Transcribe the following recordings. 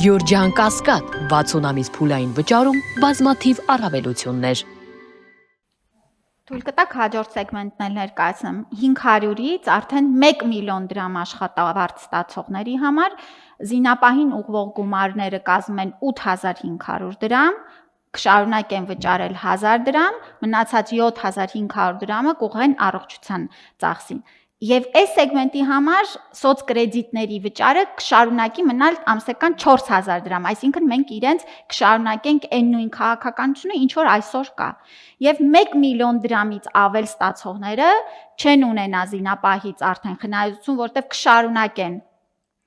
Գյորջյան Կասկադ 60 ամիս փուլային վճարում բազմաթիվ առավելություններ։ Թույլ կտակ հաջորդ սեգմենտն ներկայացնեմ 500-ից արդեն 1 միլիոն դրամ աշխատավարձ ստացողների համար զինապահին ուղղվող գումարները կազմում են 8500 դրամ, կշարունակեն վճարել 1000 դրամ, մնացած 7500 դրամը կուղղեն առողջության ծախսին։ Եվ այս սեգմենտի համար սոցկրեդիտների վճարը կշարունակի մնալ ամսական 4000 դրամ, այսինքն մենք իրենց կշարունակենք այն նույն քաղաքականությունը, ինչ որ այսօր կա։ Եվ 1 միլիոն դրամից ավել ստացողները չեն ունենա զինապահից արդեն խնայություն, որտեղ կշարունակեն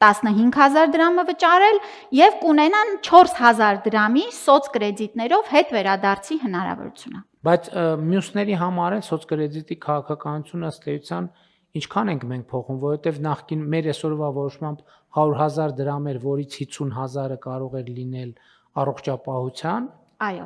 15000 դրամը վճարել եւ կունենան 4000 դրամի սոցկրեդիտներով հետ վերադարձի հնարավորությունը։ Բայց մյուսների համար էլ սոցկրեդիտի քաղաքականությունը ըստ էության ինչքան ենք մենք փոխում, որովհետև նախկին մեր այսօրվա որոշմամբ 100,000 դրամ էր, որից 50,000-ը կարող էր լինել առողջապահության։ Այո։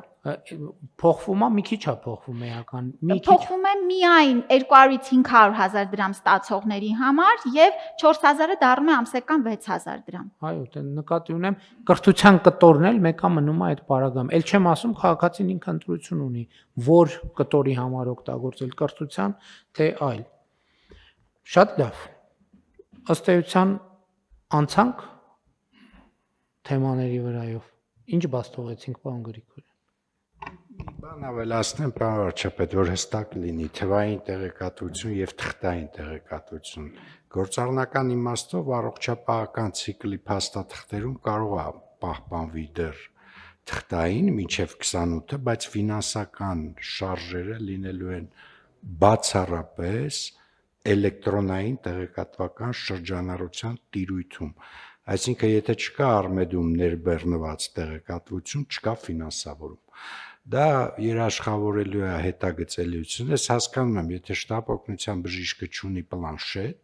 Փոխվում է, մի քիչ է փոխվում էական, մի քիչ։ Փոխվում է միայն 200-ից 500,000 դրամ ստացողների համար եւ 4000-ը դառնում է ամսական 6000 դրամ։ Այո, դե նկատի ունեմ, կրթության կտորն էլ մեկը մնում է այդ պարագայում։ Էլ չեմ ասում քաղաքացին ինքը ընտրություն ունի, որ կտորի համար օգտագործել կրթության, թե այլ։ Շատ լավ, ըստ էության անցանք թեմաների վրայով, ինչ բաց թողեցինք պարոն Գրիգորյան։ Բան ավելացնեմ, պարոն վարչապետ, որ հստակ լինի թվային տեղեկատվություն եւ թղթային տեղեկատվություն։ Գործառնական իմաստով առողջապահական ցիկլի փաստաթղթերում կարող է պահպանվի դեռ թղթային մինչեւ 28-ը, բայց ֆինանսական շարժերը լինելու են բացառապես էլեկտրոնային տեղեկատվական շրջանառության տիրույթում, այսինքն եթե չկա արմեդում ներբեռնված տեղեկատվություն, չկա ֆինանսավորում։ Դա երաշխավորելու է հետագծելիություն, ես հասկանում եմ, եթե շտապ օգնության բժիշկը չունի պլանշետ,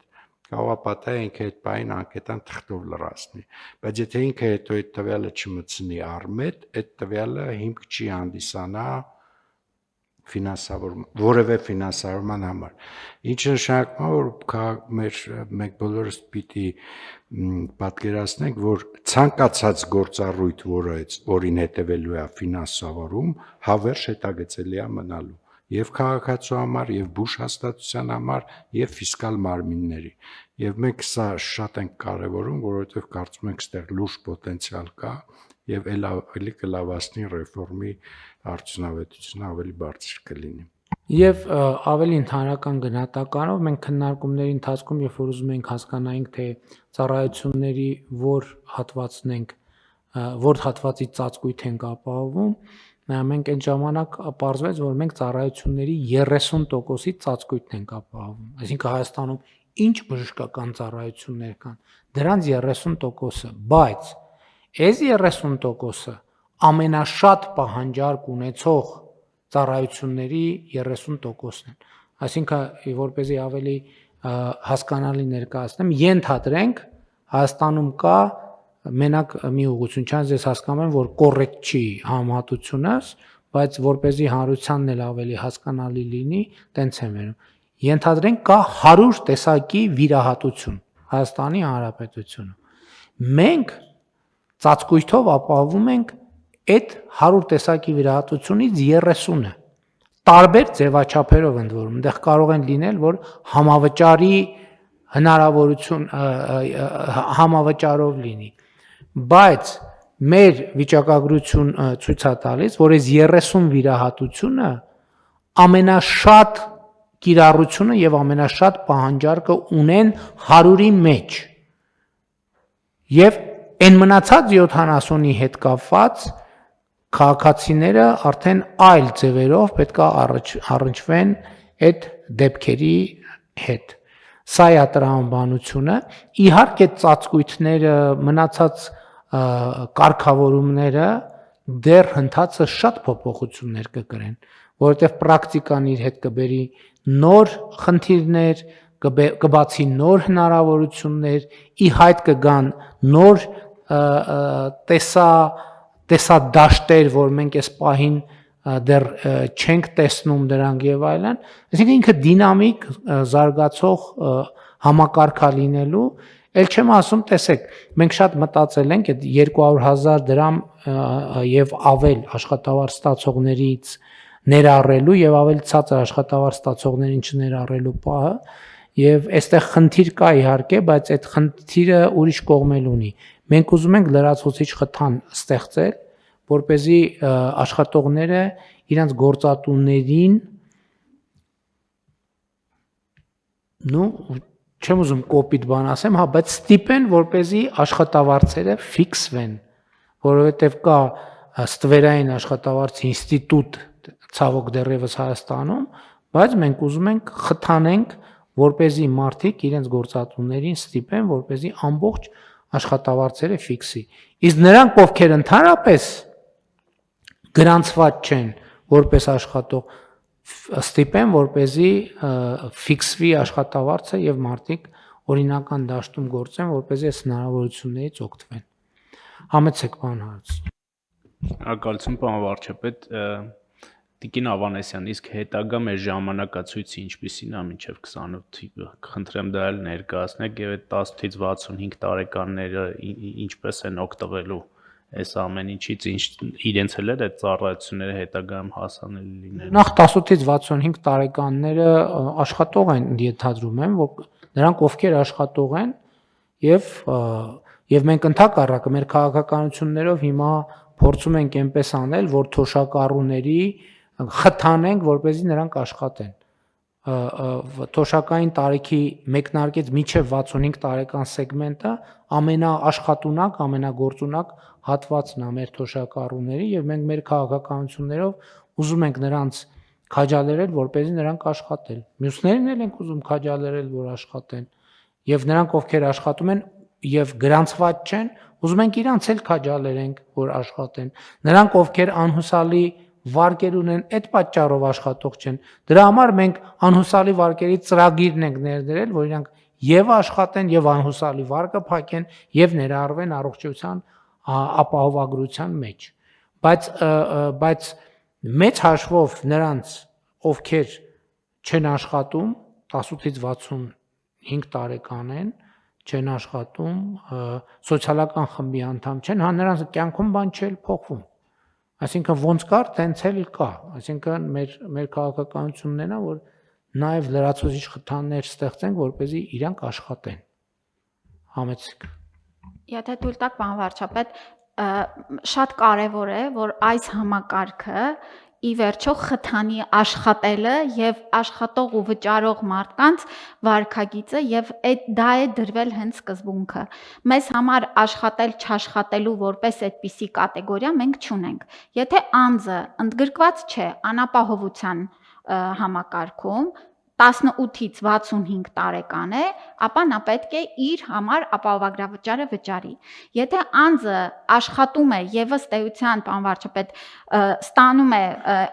կարող է պատահի ինքը այդ պահին անկետան թղթով լրացնի, բայց եթե ինքը հետո այդ տվյալը չմտցնի արմեդ, այդ տվյալը հիմք չի հանդիսանա որևէ ֆինանսավորման համար։ Ինչը նշանակում է, որ մենք բոլորս պիտի պատկերացնենք, որ ցանկացած գործառույթ, որին հետևելու է ֆինանսավորում, հավերժ հետագծելի է մնալու եւ քաղաքացու համար, եւ բուժ հաստատության համար, եւ ֆիսկալ մարմինների։ Եվ մենք սա շատ ենք կարևորում, որովհետեւ կարծում ենք ստեղ լուրջ պոտենցիալ կա եւ ավելի կլավացնի ռեֆորմի արդյունավետությունը ավելի բարձր կլինի։ Եվ ավելի ընդհանրական գնահատականով մենք քննարկումների ընթացքում, երբ որ ուզում ենք հասկանանք, թե ծառայությունների որ հատվածի ծածկույթ ենք ապահովում, մենք այն ժամանակ պարզվեց, որ մենք ծառայությունների 30%-ի ծածկույթն ենք ապահովում։ Այսինքն Հայաստանում ինչ բժշկական ծառայություններ կան, դրանց 30%-ը, բայց այս 30%-ը ամենաշատ պահանջարկ ունեցող ծառայությունների 30%-ն են։ Այսինքն, որպեսզի ավելի հասկանալի ներկայացնեմ, ենթադրենք Հայաստանում կա մենակ մի ուղղություն, չանց ես հասկանում եմ, որ կոռեկտ չի համատությունս, բայց որպեսզի հանրությանն էլ ավելի հասկանալի լինի, տենց եմ վերում։ Ենթադրենք կա 100 տեսակի վիրահատություն Հայաստանի Հանրապետությունում։ Մենք ծածկույթով ապահովում ենք այդ 100 տեսակի վիրահատությունից 30-ը տարբեր ձևաչափերով ընդ որում, այնտեղ կարող են լինել, որ համավճարի հնարավորություն համավճարով լինի, բայց մեր վիճակագրություն ցույց է տալիս, որ այս 30 վիրահատությունը ամենաշատ կիրառությունը եւ ամենաշատ պահանջարկը ունեն 100-ի մեջ։ Եվ այն մնացած 70-ի հետ կապված քաղաքացիները արդեն այլ ձևերով պետք է առնչվեն այդ դեպքերի հետ։ Սա է տրամաբանությունը, իհարկե ծածկույթները, մնացած կարգավորումները դեռ հնդածը շատ փոփոխություններ կկրեն, որովհետև պրակտիկան իր հետ կբերի նոր խնդիրներ, կբացի նոր հնարավորություններ, ի հայտ կգան նոր տեսադաշտեր, որ մենք այս պահին դեռ չենք տեսնում դրանք եւ այլն, այսինքն ինքը դինամիկ զարգացող համակարգ է լինելու, Էլ չեմ ասում, տեսեք, մենք շատ մտածել ենք այդ 200,000 դրամ եւ ավել աշխատավարձ ստացողներից ներառելու եւ ավելի ցածր աշխատավարձ ստացողներին չներառելու պահը եւ այստեղ խնդիր կա իհարկե, բայց այդ խնդիրը ուրիշ կողմել ունի։ Մենք ուզում ենք լրացուցիչ խթան ստեղծել, որ เป զի աշխատողները իրենց գործատուներին չեմ ուզում կոպիտ բան ասեմ, հա, բայց ստիպեն, որպեսզի աշխատավարձերը ֆիքսվեն, որովհետև կա ստվերային աշխատավարձ ինստիտուտ ցավոք դեռևս Հայաստանում, բայց մենք ուզում ենք խթանենք, որպեսզի մարդիկ իրենց գործատուներին ստիպեն, որպեսզի ամբողջ աշխատավարձերը ֆիքսի։ Իսկ նրանք, ովքեր ընդհանրապես գրանցված չեն որպես աշխատող, ստիպեն, որպեսզի ֆիքսվի աշխատավարձը եւ մարդիկ օրինական դաշտում գործեն, որպեսզի այս հնարավորություններից օգտվեն։ Համեցեք, պարոն Հարությունյան։ Ակալություն, պարոն վարչապետ, Տիկին Ավանեսյան, իսկ հետագա մեր ժամանակացույցը ինչպիսին է մինչև 28-ը, խնդրեմ դա էլ ներկայացնեք եւ այդ 10-ից 65 տարեկանները ինչպես են օգտվելու այս ամեն ինչից, իրենց էլ այդ ծառայությունները հետագայում հասանելի լինեն։ Նախ 18-ից 65 տարեկանները աշխատող են, ենթադրում եմ, որ նրանք ովքեր աշխատող են եւ մենք ընդհակառակը մեր քաղաքականություններով հիմա փորձում ենք այնպես անել, որ թոշակառուների խթանենք, որպեսզի նրանք աշխատեն։ Թոշակային տարիքի մեկնարկից մինչև 65 տարեկան սեգմենտը ամենաաշխատունակ, ամենագործունակ հատվածն է մեր թոշակառուների եւ մենք մեր քաղաքականություններով ուզում ենք նրանց քաջալերել, որպեսզի նրանք աշխատեն։ Մյուսներին էլ ենք ուզում քաջալերել, որ աշխատեն։ Եվ նրանք, ովքեր աշխատում են եւ գրանցված չեն, ուզում ենք իրանց էլ քաջալերենք, որ աշխատեն։ Նրանք, ովքեր անհուսալի վարկեր ունեն, այդ պատճառով աշխատող չեն։ Դրա համար մենք անհուսալի վարկերի ծրագիրն ենք ներդրել, որ իրանք եւ աշխատեն եւ անհուսալի վարկը փակեն եւ ներառվեն առողջության ապահովագրության մեջ։ Բայց մեծ հաշվով նրանց, ովքեր չեն աշխատում, 18-ից 65 տարեկան են, չեն աշխատում, սոցիալական խմբի անդամ չեն, հա նրանց կյանքում բան չէ փոխվում։ Այսինքն ոնց կար, տենց էլ կա։ Այսինքն մեր քաղաքականությունն է, որ նաև լրացուցիչ խթաններ ստեղծենք, որպեսզի իրանք աշխատեն։ Համեցեք։ Եթե թույլ տաք, պարոն վարչապետ, շատ կարևոր է, որ այս համակարգը ի վերջո խթանի աշխատելը եւ աշխատող ու վճարող մարդկանց վարքագիծը եւ դա է դրվել հենց սկզբունքը։ Մեզ համար աշխատել չաշխատելու որպես այդպիսի կատեգորիա մենք չունենք։ Եթե անձը ընդգրկված չէ անապահովության համակարգում, 18-ից 65 տարեկան է, ապա նա պետք է իր համար ապահովագրավճարը վճարի։ Եթե անձը աշխատում է եւ ըստ էության, պարոն վարչապետ, ստանում է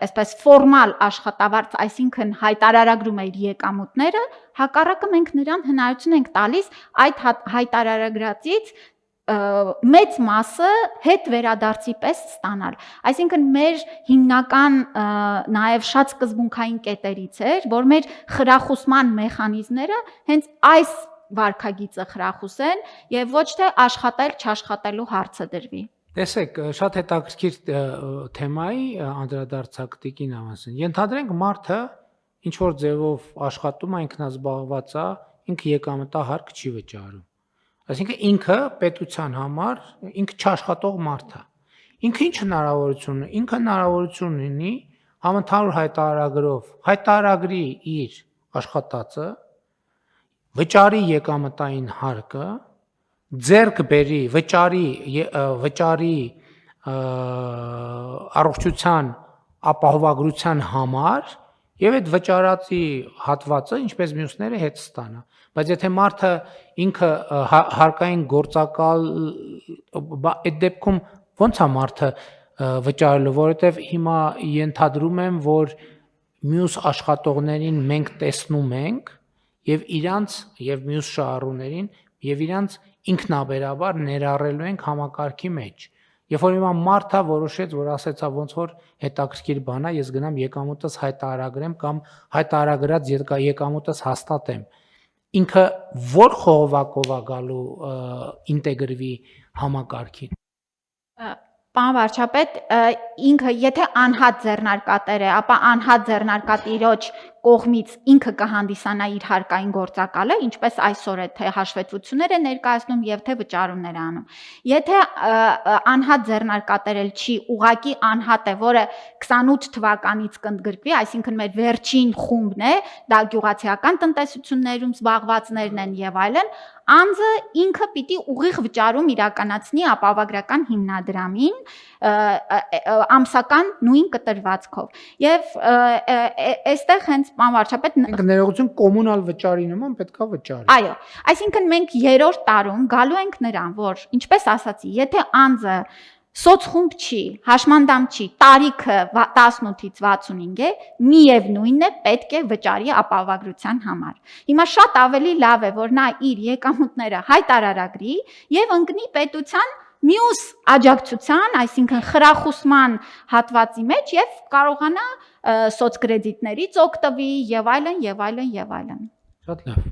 այսպես ֆորմալ աշխատավարձ, այսինքն հայտարարագրում է իր եկամուտները, հակառակը մենք նրան հնարավորություն ենք տալիս այդ հայտարարագրածից մեծ մասը հետ վերադարձի պես ստանալ։ Այսինքն մեր հիմնական նաև շատ սկզբունքային կետերից էր, որ մեր խրախուսման մեխանիզմները հենց այս վարքագիծը խրախուսեն եւ ոչ թե աշխատել չաշխատելու հարցը դրվի։ Տեսեք, շատ հետաքրքիր թեմայի անդրադարձակ Տիկին Ավանեսյան։ Ենթադրենք մարդը ինչ որ ձևով աշխատում է, ինքնազբաղված է, ինքը եկամտահարկ չի վճարում։ Այսինքն ինքը պետության համար ինքը չաշխատող մարդ է։ Ինքը ինչ հնարավորություն ունի։ Ինքը հնարավորություն ունի համընդհանուր հայտարարագրով հայտարագրի իր աշխատածը, վճարի եկամտային հարկը, ձեռք բերի վճարի առողջության ապահովագրության համար եւ այդ վճարածի հատվածը, ինչպես մյուսները, հետ ստանա։ Բայց եթե մարդը ինքը հարկային գործակալ, այդ դեպքում ո՞նց է մարդը վճարելու, որովհետեւ հիմա ենթադրում եմ, որ մյուս աշխատողներին մենք տեսնում ենք եւ իրանց եւ մյուս շահառուներին եւ իրանց ինքնաբերաբար ներառելու ենք համակարգի մեջ։ Երբ որ հիմա մարդը որոշեց, որ ասեցա ոնց որ հետաքրքիր բան է, ես գնամ եկամուտս հայտարարագրեմ կամ հայտարարած եկամուտս հաստատեմ։ ինքը որ խողովակով է գալու ինտեգրվի համակարգին։ Պարոն վարչապետ, ինքը եթե անհատ ձեռնարկատեր է, ապա անհատ ձեռնարկատիրոջ կողմից ինքը կհանդիսանա իր հարկային գործակալը, ինչպես այսօր է թե հաշվետվություններ է ներկայացնում եւ թե վճարումներ է անում։ Եթե անհատ ձեռնարկատերել չի, ուղակի անհատ է, որը 28 թվականից կընդգրկվի, այսինքն մեր վերջին խումբն է, դա գյուղացիական տնտեսություններում զբաղվածներն են եւ այլն, անձը ինքը պիտի ուղիղ վճարում իրականացնի ապահովագրական հիմնադրամին ամսական նույն կտրվածքով։ Եվ այստեղ հենց պարոն վարչապետ Մենք ներողություն կոմունալ վճարի նման պետքա վճարի։ Այո, այսինքն մենք երրորդ տարում գալու ենք նրան, որ ինչպես ասացի, եթե անձը սոցխումբ չի, հաշմանդամ չի, տարիքը 18-ից 65 է, միևնույնն է պետք է վճարի ապահովագրության համար։ Հիմա շատ ավելի լավ է, որ նա իր եկամուտները հայտարարագրի եւ ընկնի պետության մյուս աջակցության, այսինքն խրախուսման հատվածի մեջ եւ կարողանա սոցկրեդիտներից օգտվի եւ այլն եւ այլն եւ այլն։ Շատ լավ։